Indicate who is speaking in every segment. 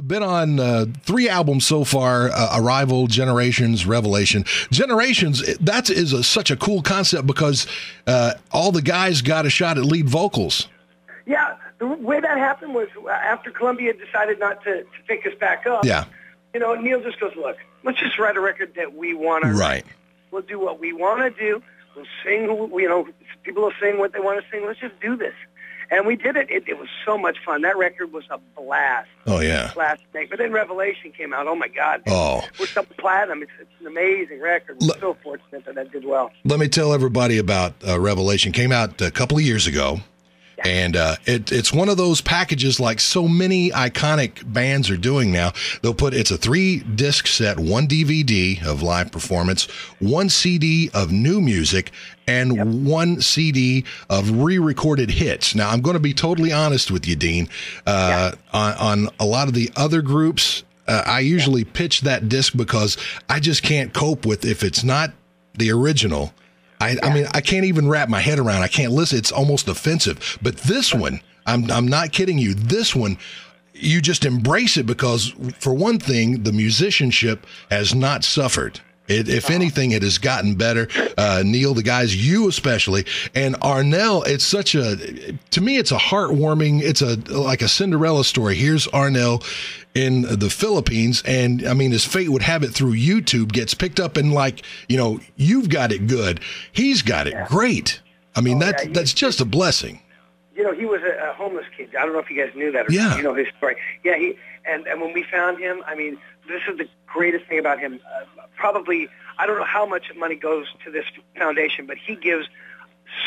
Speaker 1: Been on 3 albums so far, Arrival, Generations, Revelation. Generations, that is such a cool concept because all the guys got a shot at lead vocals.
Speaker 2: Yeah, the way that happened was after Columbia decided not to pick us back up.
Speaker 1: Yeah.
Speaker 2: You know, Neil just goes, look, let's just write a record that we want to
Speaker 1: write.
Speaker 2: We'll do what we want to do. We'll sing, you know, people will sing what they want to sing. Let's just do this. And we did it. It was so much fun. That record was a blast.
Speaker 1: Oh, yeah.
Speaker 2: Blast. But then Revelation came out. Oh, my God.
Speaker 1: Oh.
Speaker 2: We're some platinum. It's an amazing record. We're so fortunate that did well.
Speaker 1: Let me tell everybody about Revelation. Came out a couple of years ago. Yeah. And it's one of those packages like so many iconic bands are doing now. It's a 3-disc set, 1 DVD of live performance, 1 CD of new music, and 1 CD of re-recorded hits. Now, I'm going to be totally honest with you, Dean. On a lot of the other groups, I usually pitch that disc because I just can't cope with if it's not the original. I mean, I can't even wrap my head around. I can't listen. It's almost offensive. But this one, I'm not kidding you. This one, you just embrace it because, for one thing, the musicianship has not suffered. If anything, it has gotten better. Neil, the guys, you especially, and Arnell. To me, it's a heartwarming. It's like a Cinderella story. Here's Arnell in the Philippines, and I mean, his fate would have it through YouTube, gets picked up, and you've got it good. He's got it great. I mean, that's just a blessing. You know,
Speaker 2: he was a homeless kid. I don't know if you guys knew that or not. You know his story. Yeah, and when we found him, I mean, this is the greatest thing about him. Probably, I don't know how much money goes to this foundation, but he gives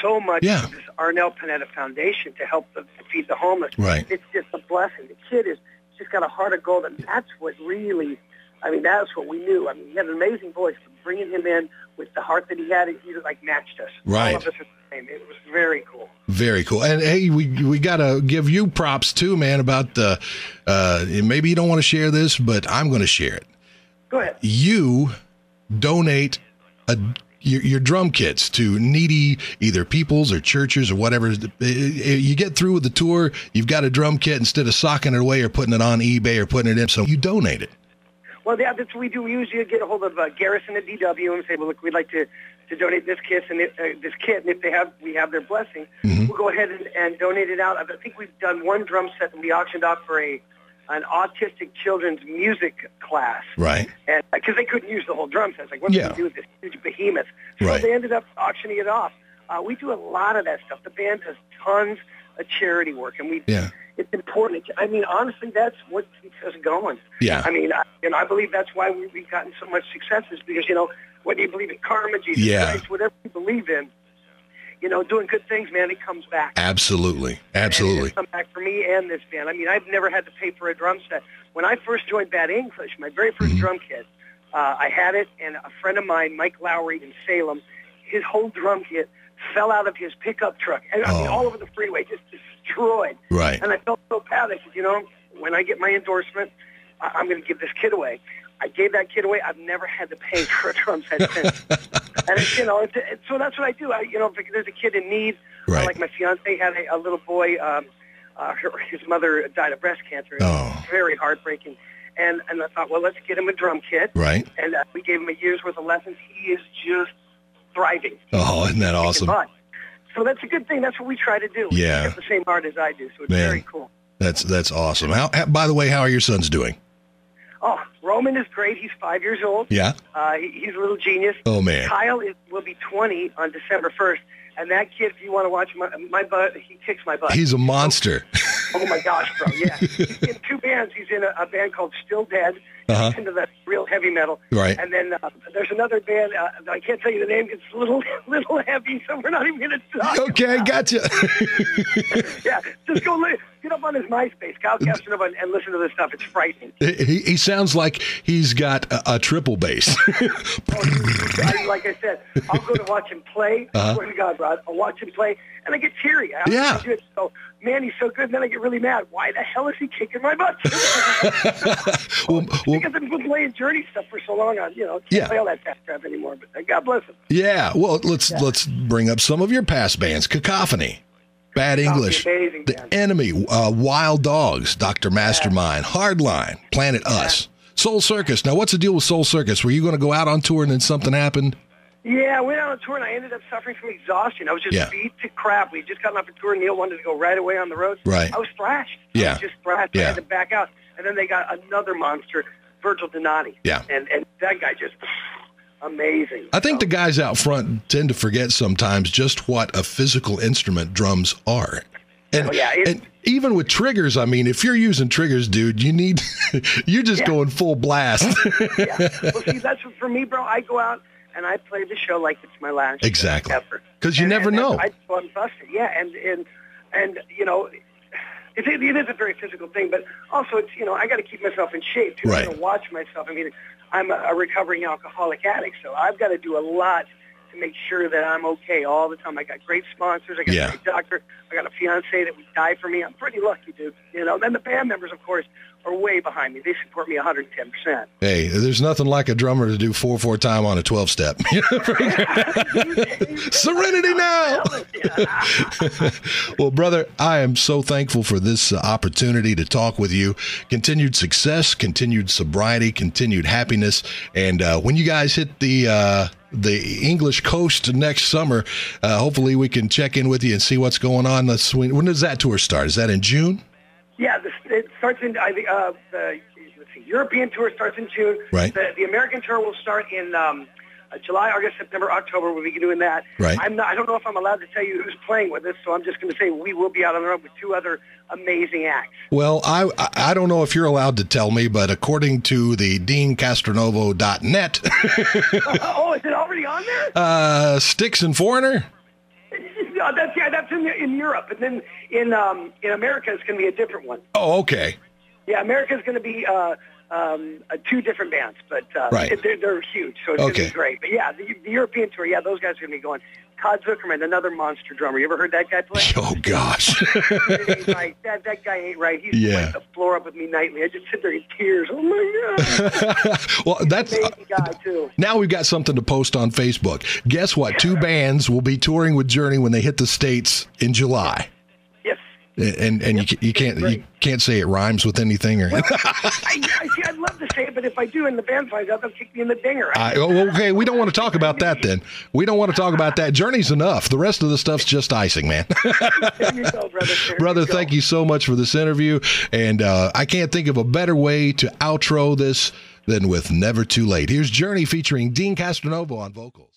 Speaker 2: so much to this Arnell Panetta Foundation to help to feed the homeless.
Speaker 1: Right.
Speaker 2: It's just a blessing. The kid is just got a heart of gold, and that's what really, I mean, that's what we knew. I mean, he had an amazing voice, but bringing him in with the heart that he had, he matched us.
Speaker 1: Right.
Speaker 2: All of us are the same. It was very cool.
Speaker 1: Very cool. And hey, we got to give you props too, man, about maybe you don't want to share this, but I'm going to share it.
Speaker 2: Go ahead.
Speaker 1: You donate your drum kits to needy either peoples or churches or whatever. You get through with the tour, you've got a drum kit, instead of socking it away or putting it on eBay or putting it in, so you donate it.
Speaker 2: Well, yeah, that's what we do. We usually get a hold of Garrison at DW and say, well, look, we'd like to donate this kit, and if we have their blessing, we'll go ahead and donate it out. I think we've done 1 drum set that we auctioned off for an autistic children's music class.
Speaker 1: Right.
Speaker 2: And because they couldn't use the whole drum set. It's like, what do we do with this huge behemoth? So they ended up auctioning it off. We do a lot of that stuff. The band does tons of charity work, and it's important. I mean, honestly, that's what keeps us going.
Speaker 1: Yeah.
Speaker 2: I mean, I believe that's why we've gotten so much success, is because, whether you believe in karma, Jesus Christ, whatever you believe in, doing good things, man, it comes back.
Speaker 1: Absolutely. Absolutely.
Speaker 2: It's come back for me and this band. I mean, I've never had to pay for a drum set. When I first joined Bad English, my very first drum kit, I had it, and a friend of mine, Mike Lowry in Salem, his whole drum kit fell out of his pickup truck. I mean, all over the freeway, just destroyed.
Speaker 1: Right.
Speaker 2: And I felt so bad. I said, when I get my endorsement, I'm going to give this kit away. I gave that kit away. I've never had to pay for a drum set since. And so that's what I do. If there's a kid in need, like my fiance had a little boy. His mother died of breast cancer. It was very heartbreaking. And I thought, well, let's get him a drum kit.
Speaker 1: Right.
Speaker 2: And we gave him a year's worth of lessons. He is just thriving.
Speaker 1: Oh, isn't that awesome?
Speaker 2: So that's a good thing. That's what we try to do.
Speaker 1: Yeah.
Speaker 2: He has the same heart as I do, so it's very cool.
Speaker 1: That's awesome. By the way, how are your sons doing?
Speaker 2: Oh, Roman is great. He's 5 years old.
Speaker 1: Yeah.
Speaker 2: He's a little genius.
Speaker 1: Oh, man.
Speaker 2: Kyle will be 20 on December 1st. And that kid, if you want to watch my butt, he kicks my butt.
Speaker 1: He's a monster.
Speaker 2: Oh, my gosh, bro, yeah. He's in 2 bands. He's in a band called Still Dead. He's into that real heavy metal.
Speaker 1: Right.
Speaker 2: And then there's another band. I can't tell you the name. It's a little heavy, so we're not even going to talk.
Speaker 1: Okay, gotcha.
Speaker 2: Yeah, just get up on his MySpace, Kyle Castronova, and listen to this stuff. It's frightening.
Speaker 1: He sounds like he's got a triple bass.
Speaker 2: Like I said, I'll go to watch him play. Swear to God, Rod, I'll watch him play, and I get teary. So, man, he's so good, and then I get really mad. Why the hell is he kicking my butt? Because I've been playing Journey stuff for so long, I can't play all that fast crap anymore, but God bless him.
Speaker 1: Yeah, well, let's bring up some of your past bands. Cacophony. Bad English,
Speaker 2: amazing
Speaker 1: The
Speaker 2: band.
Speaker 1: Enemy, Wild Dogs, Dr. Mastermind, Hardline, Planet Us, Soul Circus. Now, what's the deal with Soul Circus? Were you going to go out on tour and then something happened?
Speaker 2: Yeah, I went out on tour and I ended up suffering from exhaustion. I was just beat to crap. We had just gotten off a tour. Neil wanted to go right away on the road.
Speaker 1: Right.
Speaker 2: I was thrashed.
Speaker 1: Yeah.
Speaker 2: I was just thrashed. I had to back out. And then they got another monster, Virgil Donati.
Speaker 1: Yeah.
Speaker 2: And that guy just amazing.
Speaker 1: I think the guys out front tend to forget sometimes just what a physical instrument drums are. And, and even with triggers, I mean, if you're using triggers, dude, you're just going full blast.
Speaker 2: Well, see, that's for me, bro. I go out and I play the show like it's my last show ever.
Speaker 1: Because you never know.
Speaker 2: I'm busted. Yeah, and you know, it is a very physical thing, but also it's, you know, I got to keep myself in shape too. I got to watch myself. I mean, I'm a recovering alcoholic addict, so I've got to do a lot to make sure that I'm okay all the time. I got great sponsors. I got a great doctor. I got a fiance that would die for me. I'm pretty lucky, dude. You know, then the band members, of course, are way behind me. They support me 110%.
Speaker 1: Hey, there's nothing like a drummer to do 4/4 time on a 12-step. Serenity now. Well, brother, I am so thankful for this opportunity to talk with you. Continued success, continued sobriety, continued happiness, and when you guys hit the English coast next summer, hopefully we can check in with you and see what's going on. When does that tour start? Is that in June?
Speaker 2: Yeah, it starts in the European tour starts in June.
Speaker 1: Right.
Speaker 2: The American tour will start in July, August, September, October. We'll be doing that.
Speaker 1: Right.
Speaker 2: I don't know if I'm allowed to tell you who's playing with us, so I'm just going to say we will be out on the road with two other amazing acts.
Speaker 1: Well, I don't know if you're allowed to tell me, but according to the DEENCastronovo.net.
Speaker 2: Oh, is it already on there?
Speaker 1: Styx and Foreigner?
Speaker 2: That's in Europe, and then in America it's going to be a different one.
Speaker 1: Oh, okay.
Speaker 2: Yeah, America's going to be two different bands, but they're huge, so it's going to be great. But yeah, the European tour, those guys are going to be going. Todd Zimmerman, another monster drummer. You ever heard that guy play?
Speaker 1: Oh, gosh.
Speaker 2: Right. That guy ain't right. He's playing the floor up with me nightly. I just sit there in tears. Oh, my God.
Speaker 1: Well, that's
Speaker 2: an amazing guy, too.
Speaker 1: Now we've got something to post on Facebook. Guess what? Two bands will be touring with Journey when they hit the States in July.
Speaker 2: Yes.
Speaker 1: And you can't say it rhymes with anything, or
Speaker 2: I'd love to say it, but if I do and the band finds out, they'll kick me in the dinger.
Speaker 1: Okay, we don't want to talk about that then. We don't want to talk about that. Journey's enough. The rest of the stuff's just icing, man.
Speaker 2: There you go, brother.
Speaker 1: Brother, thank you so much for this interview, and I can't think of a better way to outro this than with Never Too Late. Here's Journey featuring Dean Castronovo on vocals.